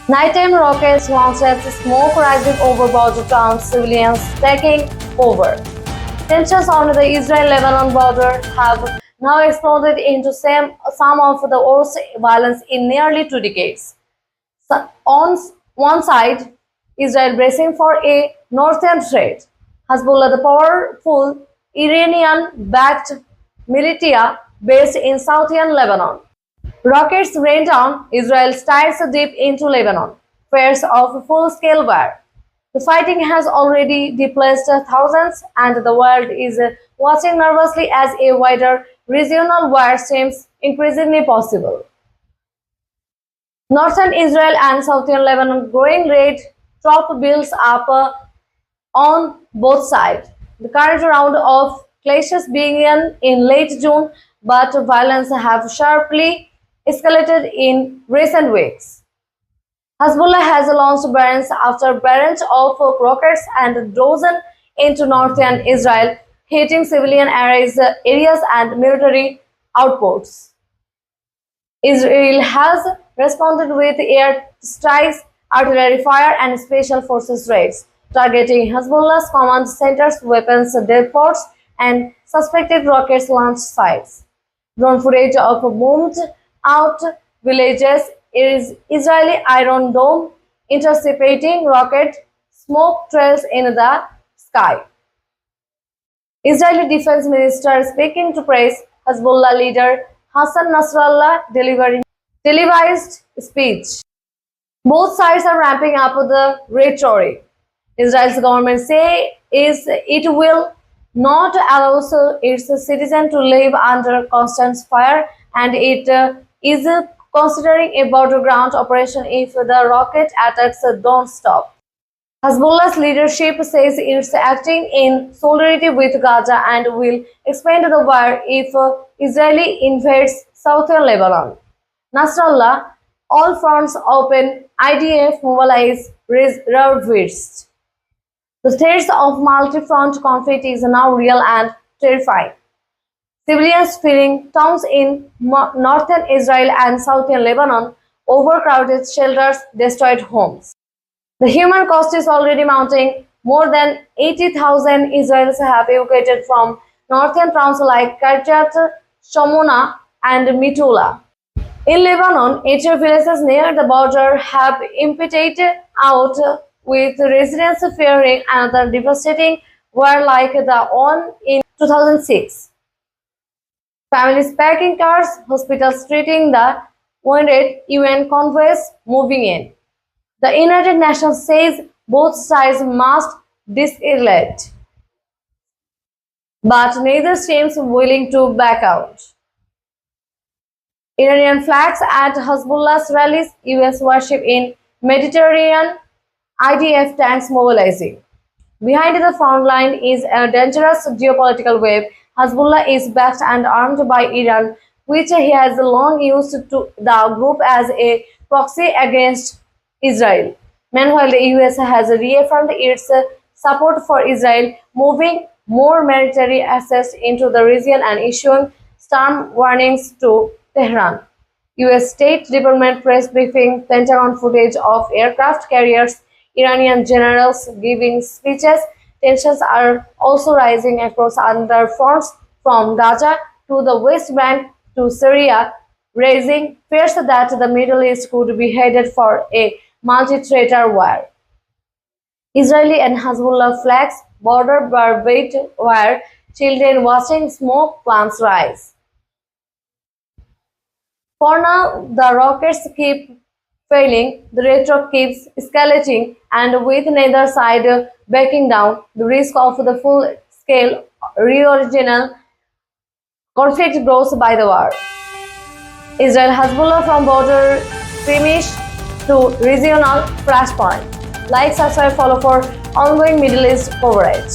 Nighttime rockets launched as smoke rising over border towns, civilians taking over. Tensions on the Israel-Lebanon border have now exploded into some of the worst violence in nearly 2 decades. So on one side, Israel bracing for a northern threat. Hezbollah, the powerful Iranian-backed militia based in southern Lebanon. Rockets rain down, Israel strikes deep into Lebanon. Fears of full-scale war. The fighting has already displaced thousands, and the world is watching nervously as a wider regional war seems increasingly possible. Northern Israel and southern Lebanon growing rate troop builds up on both sides. The current round of clashes began in late June, but violence have sharply escalated in recent weeks. Hezbollah has launched barrage after barrage of rockets and drones into northern Israel, hitting civilian areas and military outposts. Israel has responded with air strikes, artillery fire, and special forces raids, targeting Hezbollah's command centers, weapons depots, and suspected rocket launch sites. Drone footage of bombed out villages is Israeli Iron Dome intercepting rocket smoke trails in the sky. Israeli Defense Minister speaking to press, Hezbollah leader Hassan Nasrallah delivering televised speech. Both sides are ramping up the rhetoric. Israel's government says it will not allow its citizens to live under constant fire, and it is considering a border ground operation if the rocket attacks don't stop. Hezbollah's leadership says it's acting in solidarity with Gaza and will expand the war if Israel invades southern Lebanon. Nasrallah, all fronts open, IDF mobilize reservists. The threat of multi-front conflict is now real and terrifying. Civilians fleeing towns in northern Israel and southern Lebanon, overcrowded shelters, destroyed homes. The human cost is already mounting. More than 80,000 Israelis have evacuated from northern towns like Kiryat Shmona and Metula. In Lebanon, 80 villages near the border have emptied out, with residents fearing another devastating war like the one in 2006. Families packing cars, hospitals treating the wounded, UN convoys moving in. The United Nations says both sides must de-escalate, but neither seems willing to back out. Iranian flags at Hezbollah's rallies, US worship in Mediterranean, IDF tanks mobilizing. Behind the front line is a dangerous geopolitical wave. Hezbollah is backed and armed by Iran, which he has long used to the group as a proxy against Israel. Meanwhile, the US has reaffirmed its support for Israel, moving more military assets into the region and issuing stern warnings to Tehran. US State Department press briefing, Pentagon footage of aircraft carriers, Iranian generals giving speeches. Tensions are also rising across other fronts, from Gaza to the West Bank to Syria, raising fears that the Middle East could be headed for a multi-theater war. Israeli and Hezbollah flags border barbed wire, children watching smoke plants rise. For now, the rockets keep failing, the rhetoric keeps escalating, and with neither side backing down, the risk of the full-scale regional conflict grows by the hour. Israel-Hezbollah from border skirmish to regional flashpoint. Like, subscribe, follow for ongoing Middle East coverage.